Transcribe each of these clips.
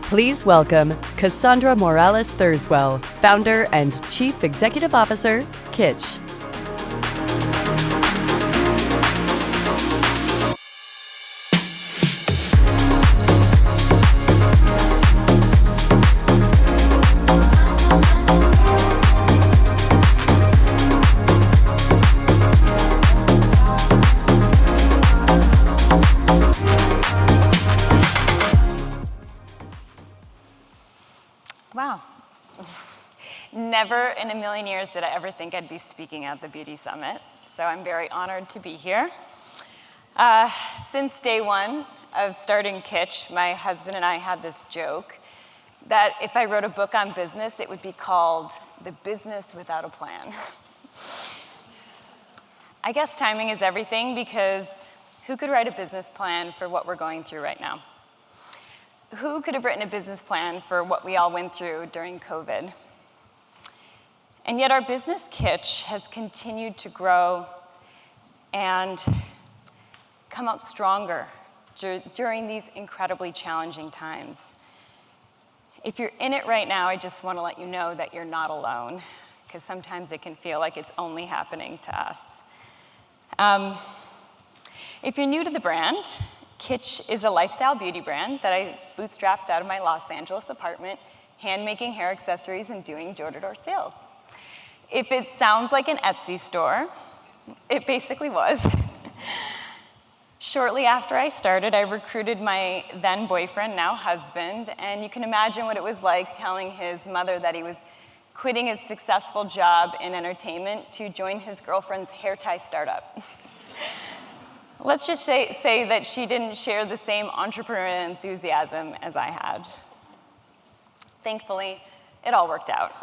Please welcome Cassandra Thurswell, Founder and Chief Executive Officer, Kitsch. Wow. Never in a million years did I ever think I'd be speaking at the Beauty Summit, so I'm very honored to be here. Since day one of starting Kitsch, my husband and I had this joke that if I wrote a book on business, it would be called The Business Without a Plan. I guess timing is everything, because who could write a business plan for what we're going through right now? Who could have written a business plan for what we all went through during COVID? And yet our business, Kitsch, has continued to grow and come out stronger during these incredibly challenging times. If you're in it right now, I just want to let you know that you're not alone, because sometimes it can feel like it's only happening to us. If you're new to the brand, Kitsch is a lifestyle beauty brand that I bootstrapped out of my Los Angeles apartment, hand-making hair accessories and doing door-to-door sales. If it sounds like an Etsy store, it basically was. Shortly after I started, I recruited my then boyfriend, now husband, and you can imagine what it was like telling his mother that he was quitting his successful job in entertainment to join his girlfriend's hair tie startup. Let's just say that she didn't share the same entrepreneurial enthusiasm as I had. Thankfully, it all worked out.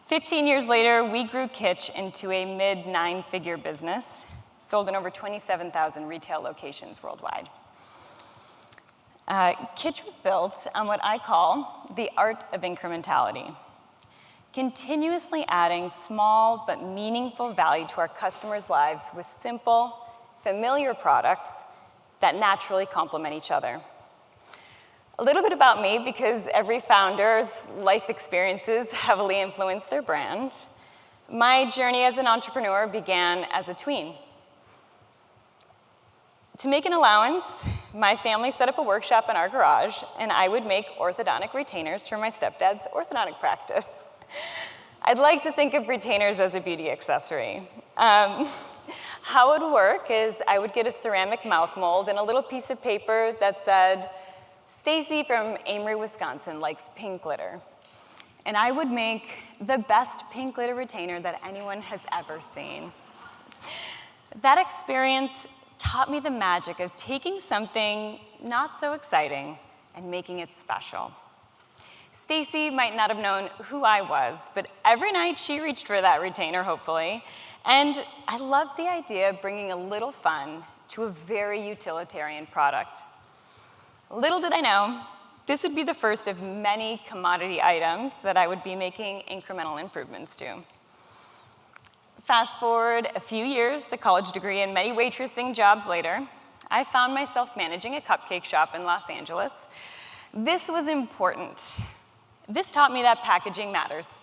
15 years later, we grew Kitsch into a mid-nine-figure business, sold in over 27,000 retail locations worldwide. Kitsch was built on what I call the art of incrementality, continuously adding small but meaningful value to our customers' lives with simple, familiar products that naturally complement each other. A little bit about me, because every founder's life experiences heavily influence their brand. My journey as an entrepreneur began as a tween. To make an allowance, my family set up a workshop in our garage, and I would make orthodontic retainers for my stepdad's orthodontic practice. I'd like to think of retainers as a beauty accessory. How it would work is I would get a ceramic mouth mold and a little piece of paper that said, "Stacy from Amory, Wisconsin likes pink glitter." And I would make the best pink glitter retainer that anyone has ever seen. That experience taught me the magic of taking something not so exciting and making it special. Stacy might not have known who I was, but every night she reached for that retainer, hopefully. And I loved the idea of bringing a little fun to a very utilitarian product. Little did I know, this would be the first of many commodity items that I would be making incremental improvements to. Fast forward a few years, a college degree, and many waitressing jobs later, I found myself managing a cupcake shop in Los Angeles. This was important. This taught me that packaging matters.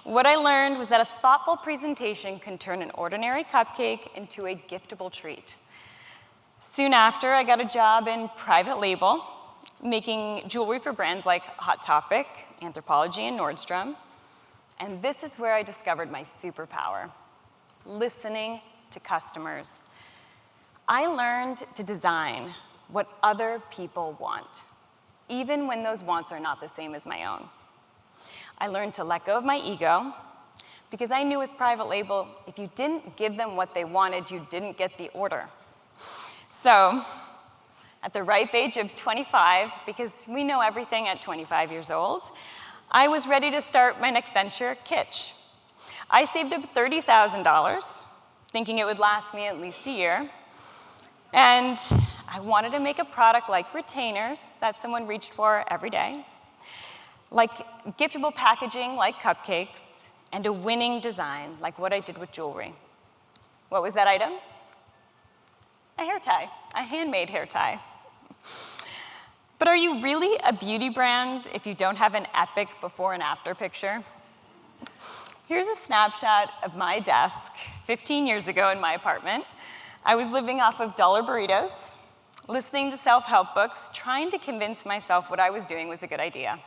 What I learned was that a thoughtful presentation can turn an ordinary cupcake into a giftable treat. Soon after, I got a job in private label, making jewelry for brands like Hot Topic, Anthropologie, and Nordstrom. And this is where I discovered my superpower: listening to customers. I learned to design what other people want, even when those wants are not the same as my own. I learned to let go of my ego, because I knew with private label, if you didn't give them what they wanted, you didn't get the order. So, at the ripe age of 25, because we know everything at 25 years old, I was ready to start my next venture, Kitsch. I saved up $30,000, thinking it would last me at least a year, and I wanted to make a product like retainers that someone reached for every day, like giftable packaging like cupcakes, and a winning design like what I did with jewelry. What was that item? A hair tie, a handmade hair tie. But are you really a beauty brand if you don't have an epic before and after picture? Here's a snapshot of my desk 15 years ago in my apartment. I was living off of dollar burritos, listening to self-help books, trying to convince myself what I was doing was a good idea.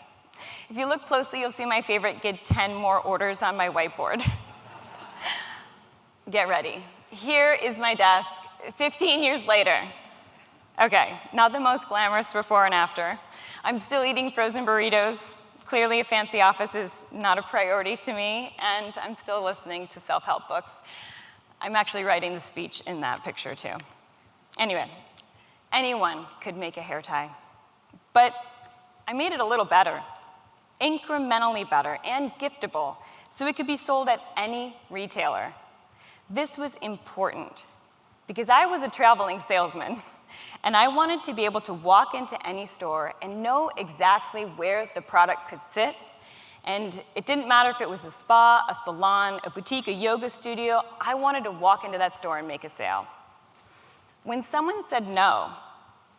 If you look closely, you'll see my favorite get 10 more orders on my whiteboard. Get ready. Here is my desk 15 years later. Okay, not the most glamorous before and after. I'm still eating frozen burritos. Clearly, a fancy office is not a priority to me, and I'm still listening to self-help books. I'm actually writing the speech in that picture, too. Anyway, anyone could make a hair tie, but I made it a little better, incrementally better, and giftable, so it could be sold at any retailer. This was important because I was a traveling salesman, and I wanted to be able to walk into any store and know exactly where the product could sit. And it didn't matter if it was a spa, a salon, a boutique, a yoga studio. I wanted to walk into that store and make a sale. When someone said no,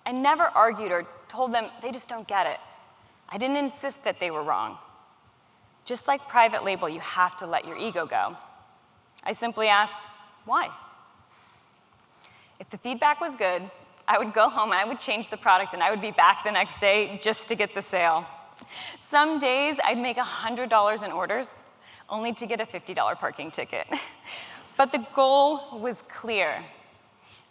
I never argued or told them they just don't get it. I didn't insist that they were wrong. Just like private label, you have to let your ego go. I simply asked, why? If the feedback was good, I would go home and I would change the product and I would be back the next day just to get the sale. Some days I'd make $100 in orders only to get a $50 parking ticket. But the goal was clear.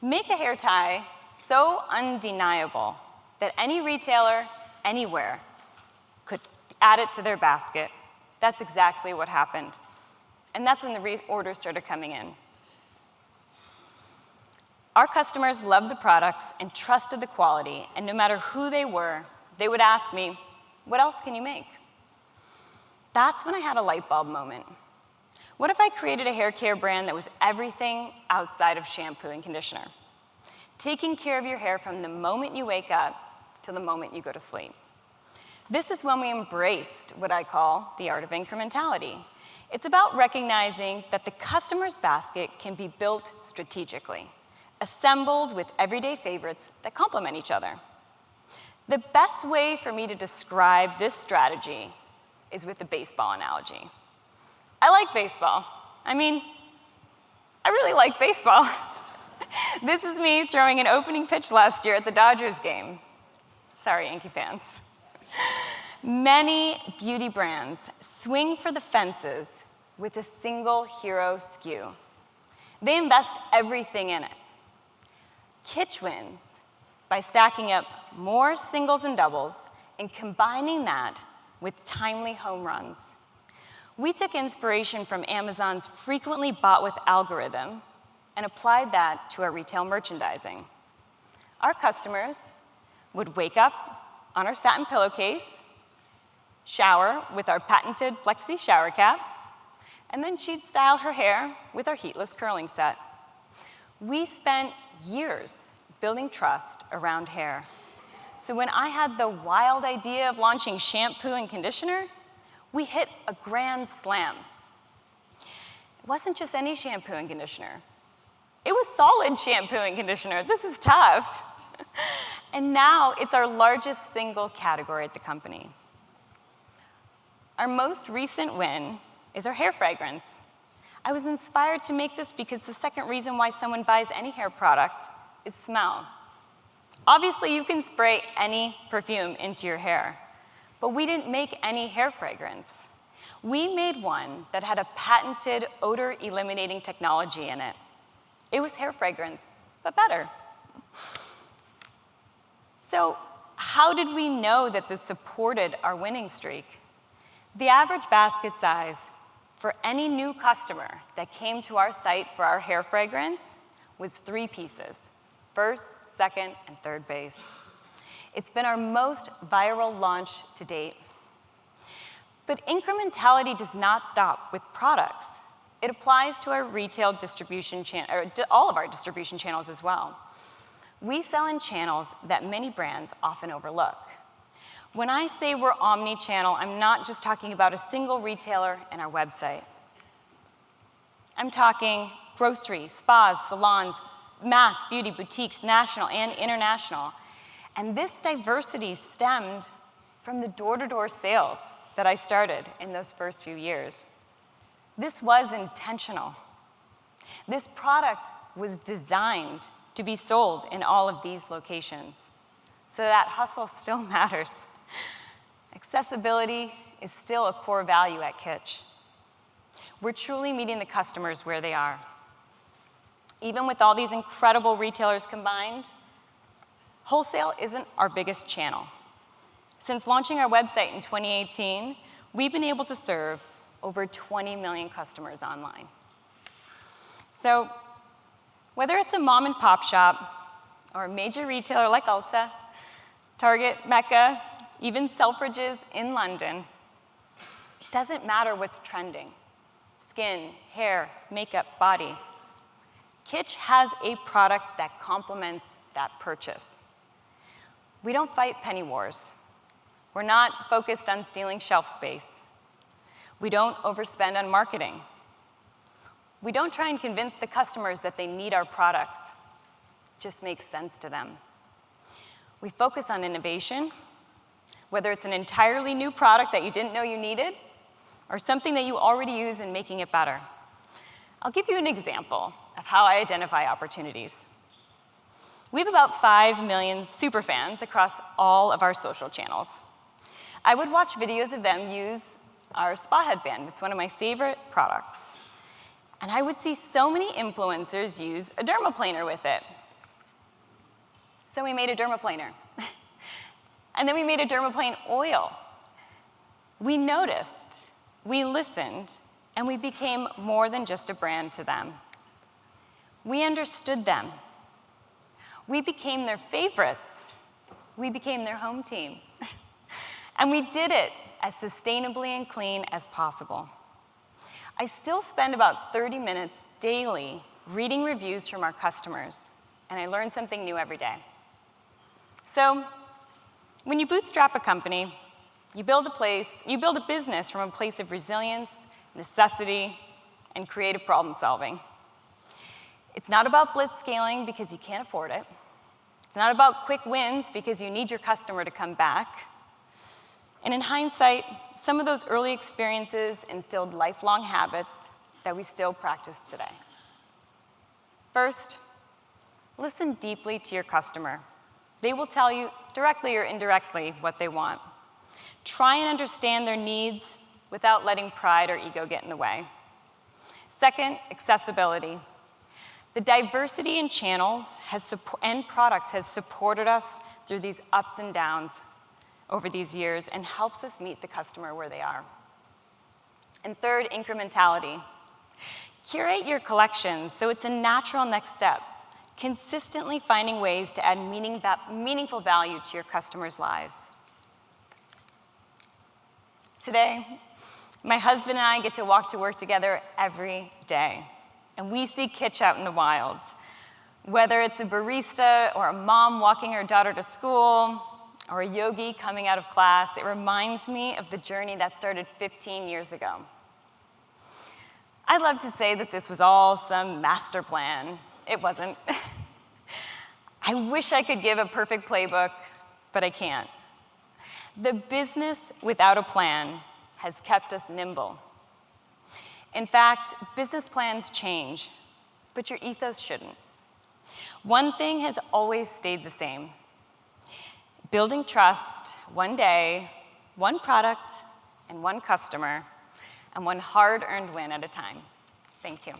Make a hair tie so undeniable that any retailer, anywhere, could add it to their basket. That's exactly what happened. And that's when the orders started coming in. Our customers loved the products and trusted the quality, and no matter who they were, they would ask me, what else can you make? That's when I had a light bulb moment. What if I created a hair care brand that was everything outside of shampoo and conditioner? Taking care of your hair from the moment you wake up to the moment you go to sleep. This is when we embraced what I call the art of incrementality. It's about recognizing that the customer's basket can be built strategically, assembled with everyday favorites that complement each other. The best way for me to describe this strategy is with a baseball analogy. I like baseball. I mean, I really like baseball. This is me throwing an opening pitch last year at the Dodgers game. Sorry, Yankee fans. Many beauty brands swing for the fences with a single hero SKU. They invest everything in it. Kitsch wins by stacking up more singles and doubles and combining that with timely home runs. We took inspiration from Amazon's frequently bought with algorithm and applied that to our retail merchandising. Our customers would wake up on our satin pillowcase, shower with our patented Flexi shower cap, and then she'd style her hair with our heatless curling set. We spent years building trust around hair. So when I had the wild idea of launching shampoo and conditioner, we hit a grand slam. It wasn't just any shampoo and conditioner. It was solid shampoo and conditioner. This is tough. And now it's our largest single category at the company. Our most recent win is our hair fragrance. I was inspired to make this because the second reason why someone buys any hair product is smell. Obviously, you can spray any perfume into your hair, but we didn't make any hair fragrance. We made one that had a patented odor-eliminating technology in it. It was hair fragrance, but better. So how did we know that this supported our winning streak? The average basket size for any new customer that came to our site for our hair fragrance was 3 pieces: first, second, and third base. It's been our most viral launch to date. But incrementality does not stop with products. It applies to our retail distribution or all of our distribution channels as well. We sell in channels that many brands often overlook. When I say we're omni-channel, I'm not just talking about a single retailer and our website. I'm talking grocery, spas, salons, mass beauty boutiques, national and international. And this diversity stemmed from the door-to-door sales that I started in those first few years. This was intentional. This product was designed to be sold in all of these locations. So that hustle still matters. Accessibility is still a core value at Kitsch. We're truly meeting the customers where they are. Even with all these incredible retailers combined, wholesale isn't our biggest channel. Since launching our website in 2018, we've been able to serve over 20 million customers online. So whether it's a mom and pop shop or a major retailer like Ulta, Target, Mecca, even Selfridges in London, it doesn't matter what's trending: skin, hair, makeup, body. Kitsch has a product that complements that purchase. We don't fight penny wars. We're not focused on stealing shelf space. We don't overspend on marketing. We don't try and convince the customers that they need our products. It just makes sense to them. We focus on innovation, whether it's an entirely new product that you didn't know you needed, or something that you already use and making it better. I'll give you an example of how I identify opportunities. We have about 5 million superfans across all of our social channels. I would watch videos of them use our spa headband. It's one of my favorite products. And I would see so many influencers use a dermaplaner with it. So we made a dermaplaner. And then we made a dermaplane oil. We noticed, we listened, and we became more than just a brand to them. We understood them. We became their favorites. We became their home team. And we did it as sustainably and clean as possible. I still spend about 30 minutes daily reading reviews from our customers, and I learn something new every day. So, when you bootstrap a company, you build a business from a place of resilience, necessity, and creative problem solving. It's not about blitzscaling because you can't afford it. It's not about quick wins because you need your customer to come back. And in hindsight, some of those early experiences instilled lifelong habits that we still practice today. First, listen deeply to your customer. They will tell you directly or indirectly what they want. Try and understand their needs without letting pride or ego get in the way. Second, accessibility. The diversity in channels and products has supported us through these ups and downs over these years and helps us meet the customer where they are. And third, incrementality. Curate your collections so it's a natural next step, consistently finding ways to add meaningful value to your customers' lives. Today, my husband and I get to walk to work together every day, and we see Kitsch out in the wild. Whether it's a barista or a mom walking her daughter to school, or a yogi coming out of class, it reminds me of the journey that started 15 years ago. I'd love to say that this was all some master plan. It wasn't. I wish I could give a perfect playbook, but I can't. The business without a plan has kept us nimble. In fact, business plans change, but your ethos shouldn't. One thing has always stayed the same: building trust one day, one product, and one customer, and one hard-earned win at a time. Thank you.